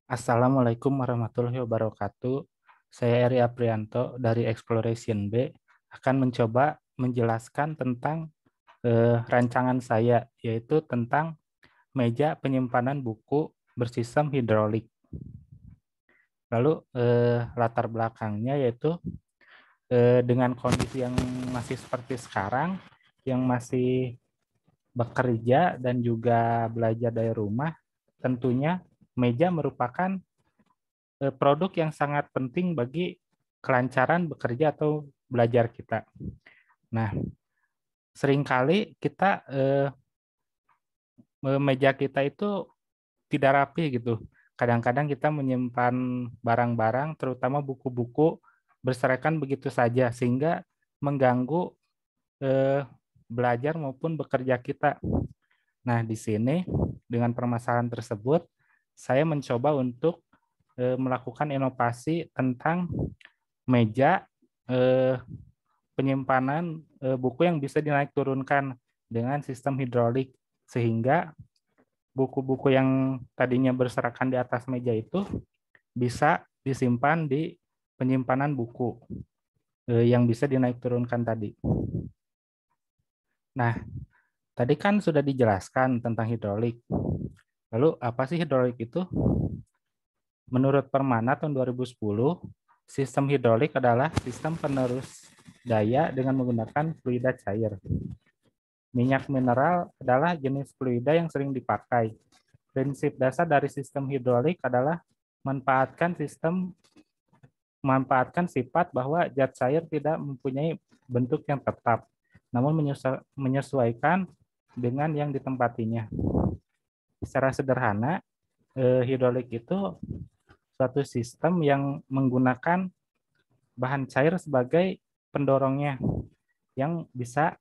Assalamualaikum warahmatullahi wabarakatuh. Saya Eri Aprianto dari Exploration B akan mencoba menjelaskan tentang rancangan saya, yaitu tentang meja penyimpanan buku bersistem hidrolik. Lalu latar belakangnya yaitu dengan kondisi yang masih seperti sekarang, yang masih bekerja dan juga belajar dari rumah, tentunya meja merupakan produk yang sangat penting bagi kelancaran bekerja atau belajar kita. Nah, seringkali kita meja kita itu tidak rapi gitu. Kadang-kadang kita menyimpan barang-barang, terutama buku-buku, berserakan begitu saja sehingga mengganggu eh, belajar maupun bekerja kita. Nah, di sini dengan permasalahan tersebut, saya mencoba untuk melakukan inovasi tentang meja eh, penyimpanan buku yang bisa dinaik turunkan dengan sistem hidrolik sehingga buku-buku yang tadinya berserakan di atas meja itu bisa disimpan di penyimpanan buku yang bisa dinaik turunkan tadi. Nah, tadi kan sudah dijelaskan tentang hidrolik. Lalu apa sih hidrolik itu? Menurut Permana tahun 2010, sistem hidrolik adalah sistem penerus daya dengan menggunakan fluida cair. Minyak mineral adalah jenis fluida yang sering dipakai. Prinsip dasar dari sistem hidrolik adalah manfaatkan sistem memanfaatkan sifat bahwa zat cair tidak mempunyai bentuk yang tetap, namun menyesuaikan dengan yang ditempatinya. Secara sederhana, hidrolik itu suatu sistem yang menggunakan bahan cair sebagai pendorongnya yang bisa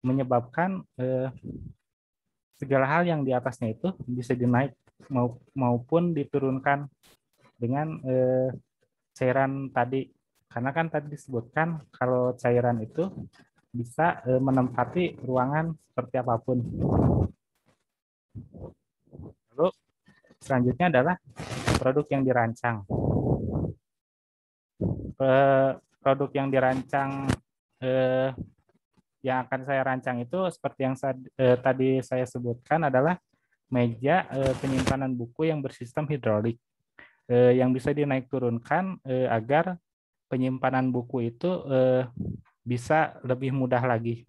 menyebabkan segala hal yang di atasnya itu bisa dinaik maupun diturunkan dengan cairan tadi. Karena kan tadi disebutkan kalau cairan itu bisa menempati ruangan seperti apapun. Lalu selanjutnya adalah produk yang dirancang. Produk yang dirancang yang akan saya rancang itu seperti yang tadi saya sebutkan adalah meja penyimpanan buku yang bersistem hidrolik yang bisa dinaik turunkan agar penyimpanan buku itu bisa lebih mudah lagi.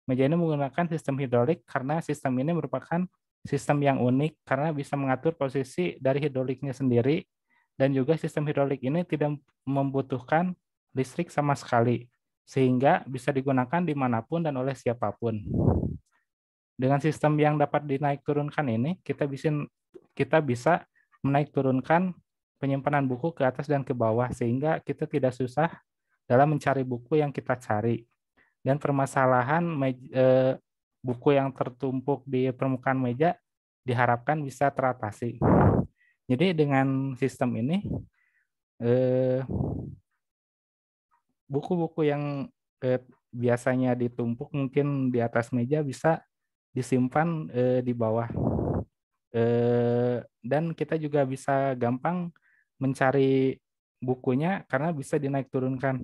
Meja ini menggunakan sistem hidrolik karena sistem ini merupakan sistem yang unik karena bisa mengatur posisi dari hidroliknya sendiri dan juga sistem hidrolik ini tidak membutuhkan listrik sama sekali sehingga bisa digunakan dimanapun dan oleh siapapun. Dengan sistem yang dapat dinaik turunkan ini, kita bisa menaik turunkan penyimpanan buku ke atas dan ke bawah sehingga kita tidak susah dalam mencari buku yang kita cari. Dan permasalahan buku yang tertumpuk di permukaan meja diharapkan bisa teratasi. Jadi dengan sistem ini eh, buku-buku yang biasanya ditumpuk mungkin di atas meja bisa disimpan di bawah. Dan kita juga bisa gampang mencari bukunya karena bisa dinaik turunkan.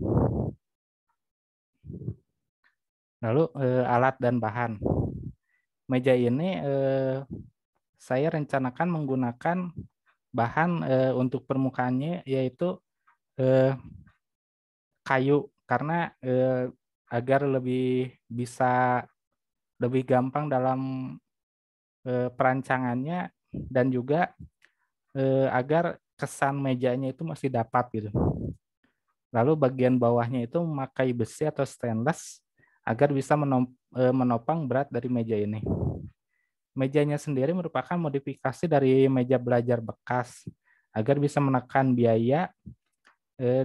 Lalu alat dan bahan. Meja ini saya rencanakan menggunakan bahan untuk permukaannya yaitu eh, kayu karena agar bisa lebih gampang dalam perancangannya dan juga agar kesan mejanya itu masih dapat gitu. Lalu bagian bawahnya itu memakai besi atau stainless agar bisa menopang berat dari meja ini. Mejanya sendiri merupakan modifikasi dari meja belajar bekas agar bisa menekan biaya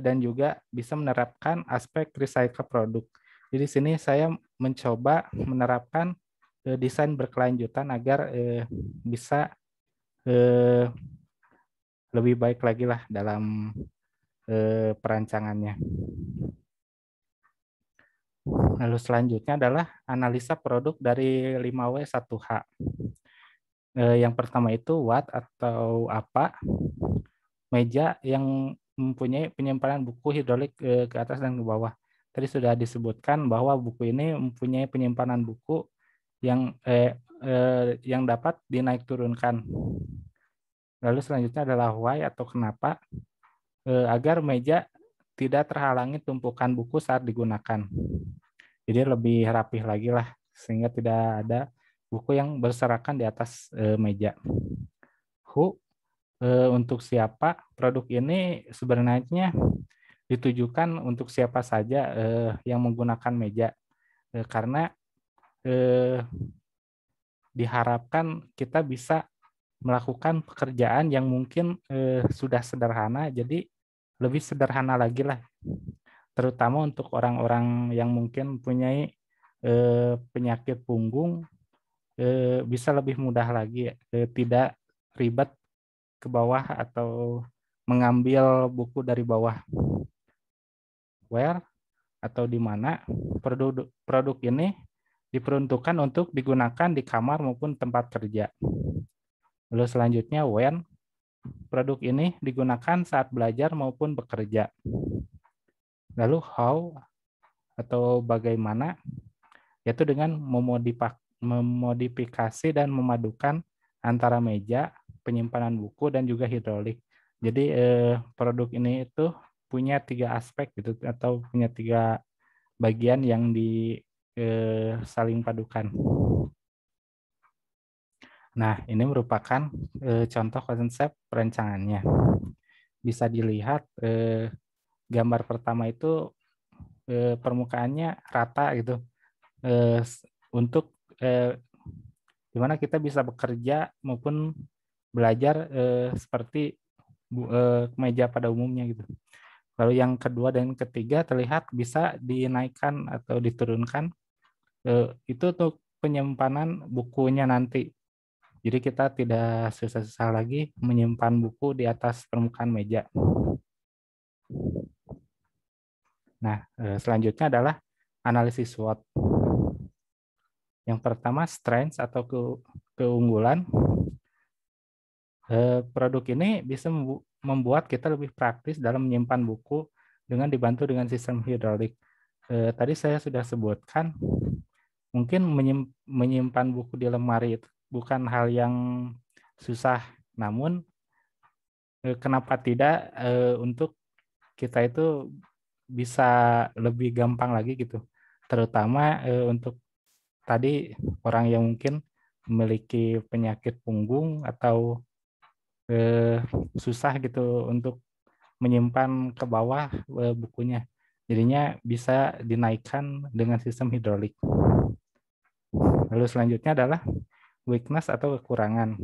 dan juga bisa menerapkan aspek recycle produk. Jadi di sini saya mencoba menerapkan desain berkelanjutan agar bisa eh, lebih baik lagi lah dalam perancangannya. Lalu selanjutnya adalah analisa produk dari 5W1H. Yang pertama itu what atau apa, meja yang mempunyai penyimpanan buku hidrolik ke atas dan ke bawah. Tadi sudah disebutkan bahwa buku ini mempunyai penyimpanan buku yang dapat dinaik turunkan. Lalu selanjutnya adalah why atau kenapa, agar meja tidak terhalangi tumpukan buku saat digunakan. Jadi lebih rapih lagi lah, sehingga tidak ada buku yang berserakan di atas meja. Who, untuk siapa, produk ini sebenarnya ditujukan untuk siapa saja yang menggunakan meja, karena diharapkan kita bisa melakukan pekerjaan yang mungkin sudah sederhana, jadi lebih sederhana lagi lah, terutama untuk orang-orang yang mungkin punya penyakit punggung, bisa lebih mudah lagi, tidak ribet ke bawah atau mengambil buku dari bawah. Where atau di mana produk ini diperuntukkan untuk digunakan di kamar maupun tempat kerja. Lalu selanjutnya when, produk ini digunakan saat belajar maupun bekerja. Lalu how atau bagaimana, yaitu dengan memodifikasi dan memadukan antara meja, penyimpanan buku, dan juga hidrolik. Jadi produk ini itu punya 3 aspek gitu, atau punya 3 bagian yang saling padukan. Nah, ini merupakan contoh konsep perancangannya. Bisa dilihat gambar pertama itu permukaannya rata gitu, untuk dimana kita bisa bekerja maupun belajar seperti meja pada umumnya gitu. Lalu yang kedua dan ketiga terlihat bisa dinaikkan atau diturunkan, itu untuk penyimpanan bukunya nanti. Jadi kita tidak susah-susah lagi menyimpan buku di atas permukaan meja. Nah, selanjutnya adalah analisis SWOT. Yang pertama, strengths atau keunggulan. Produk ini bisa membuat kita lebih praktis dalam menyimpan buku dengan dibantu dengan sistem hidrolik. Tadi saya sudah sebutkan, mungkin menyimpan buku di lemari itu bukan hal yang susah, namun kenapa tidak untuk kita itu bisa lebih gampang lagi gitu, terutama untuk tadi orang yang mungkin memiliki penyakit punggung atau susah gitu untuk menyimpan ke bawah bukunya. Jadinya bisa dinaikkan dengan sistem hidrolik. Lalu selanjutnya adalah weakness atau kekurangan.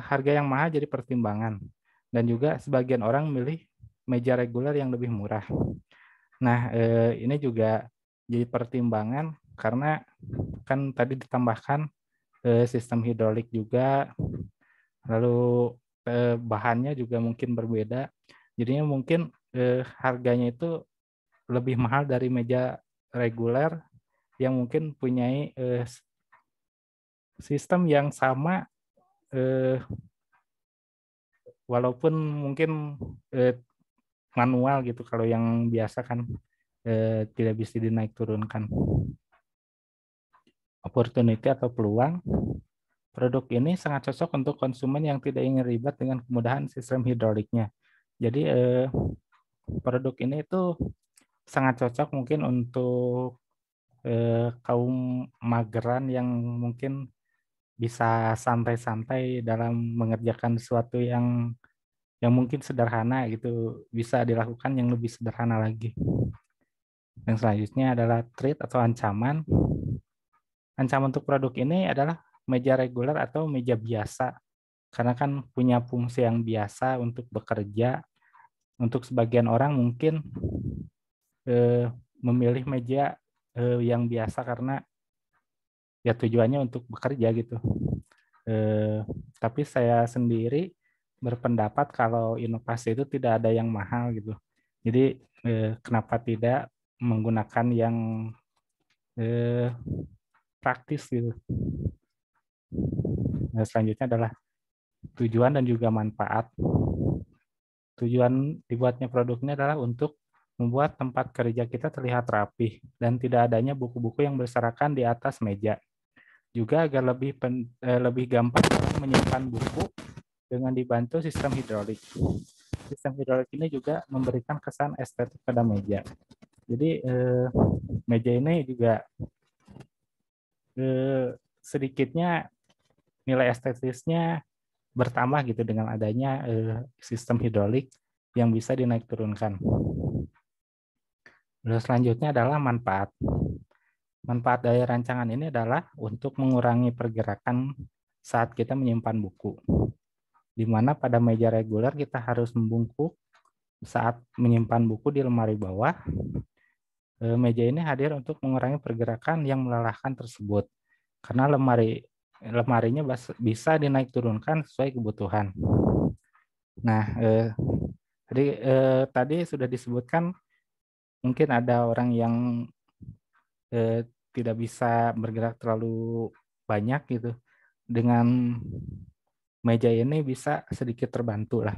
Harga yang mahal jadi pertimbangan. Dan juga sebagian orang milih meja reguler yang lebih murah. Nah, ini juga jadi pertimbangan karena kan tadi ditambahkan sistem hidrolik juga, lalu bahannya juga mungkin berbeda. Jadinya mungkin harganya itu lebih mahal dari meja reguler yang mungkin punya sistem yang sama, walaupun mungkin manual gitu. Kalau yang biasa kan tidak bisa dinaik turunkan. Opportunity atau peluang. Produk ini sangat cocok untuk konsumen yang tidak ingin ribet dengan kemudahan sistem hidroliknya. Jadi produk ini itu sangat cocok mungkin untuk kaum mageran yang mungkin bisa santai-santai dalam mengerjakan sesuatu yang mungkin sederhana gitu, bisa dilakukan yang lebih sederhana lagi. Yang selanjutnya adalah threat atau ancaman. Ancaman untuk produk ini adalah meja reguler atau meja biasa, karena kan punya fungsi yang biasa untuk bekerja. Untuk sebagian orang mungkin memilih meja yang biasa karena ya tujuannya untuk bekerja gitu. Tapi saya sendiri berpendapat kalau inovasi itu tidak ada yang mahal gitu. Jadi kenapa tidak menggunakan yang praktis gitu. Selanjutnya adalah tujuan dan juga manfaat. Tujuan dibuatnya produk ini adalah untuk membuat tempat kerja kita terlihat rapih dan tidak adanya buku-buku yang berserakan di atas meja. Juga agar lebih gampang menyimpan buku dengan dibantu sistem hidrolik. Sistem hidrolik ini juga memberikan kesan estetik pada meja. Jadi meja ini juga sedikitnya nilai estetisnya bertambah gitu dengan adanya sistem hidrolik yang bisa dinaik turunkan. Lalu selanjutnya adalah manfaat. Manfaat dari rancangan ini adalah untuk mengurangi pergerakan saat kita menyimpan buku. Di mana pada meja reguler kita harus membungkuk saat menyimpan buku di lemari bawah. Meja ini hadir untuk mengurangi pergerakan yang melelahkan tersebut. Karena lemarinya bisa dinaik turunkan sesuai kebutuhan. Nah, tadi sudah disebutkan mungkin ada orang yang tidak bisa bergerak terlalu banyak gitu. Dengan meja ini bisa sedikit terbantu lah.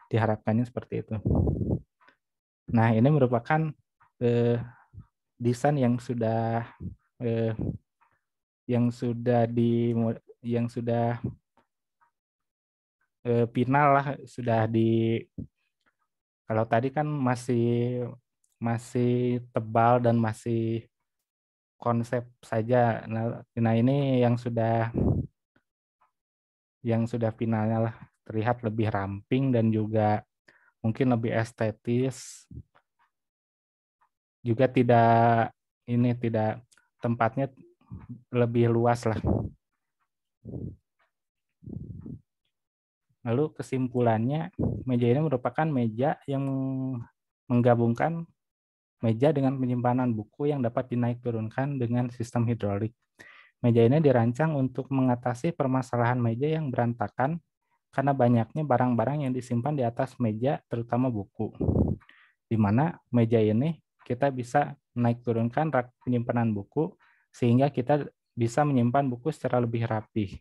Diharapkannya seperti itu. Nah, ini merupakan desain yang sudah final lah, sudah di, kalau tadi kan masih tebal dan masih konsep saja. Nah ini yang sudah finalnya lah, terlihat lebih ramping dan juga mungkin lebih estetis. Juga tidak tempatnya lebih luas lah. Lalu kesimpulannya, meja ini merupakan meja yang menggabungkan meja dengan penyimpanan buku yang dapat dinaik turunkan dengan sistem hidrolik. Meja ini dirancang untuk mengatasi permasalahan meja yang berantakan karena banyaknya barang-barang yang disimpan di atas meja, terutama buku. Di mana meja ini kita bisa naik turunkan rak penyimpanan buku sehingga kita bisa menyimpan buku secara lebih rapi.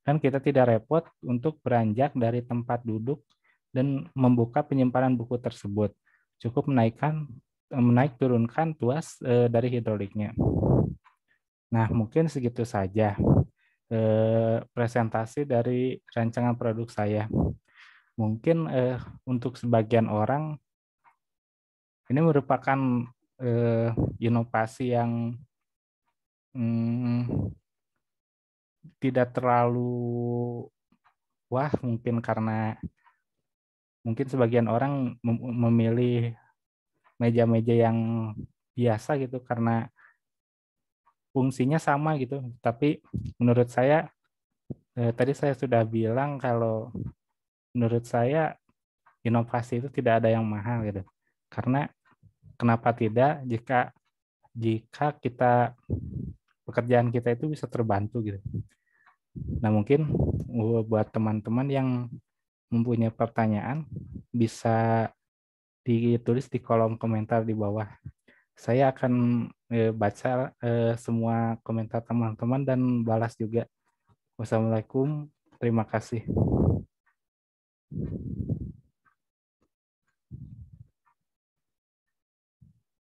Dan kita tidak repot untuk beranjak dari tempat duduk dan membuka penyimpanan buku tersebut. Cukup menaik turunkan tuas dari hidroliknya. Nah, mungkin segitu saja presentasi dari rancangan produk saya. Mungkin untuk sebagian orang ini merupakan inovasi yang tidak terlalu wah, mungkin karena mungkin sebagian orang memilih meja-meja yang biasa gitu karena fungsinya sama gitu. Tapi menurut saya tadi saya sudah bilang kalau menurut saya inovasi itu tidak ada yang mahal gitu. Karena kenapa tidak jika kita pekerjaan kita itu bisa terbantu gitu. Nah, mungkin buat teman-teman yang mempunyai pertanyaan bisa ditulis di kolom komentar di bawah. Saya akan baca semua komentar teman-teman dan balas juga. Wassalamualaikum, terima kasih.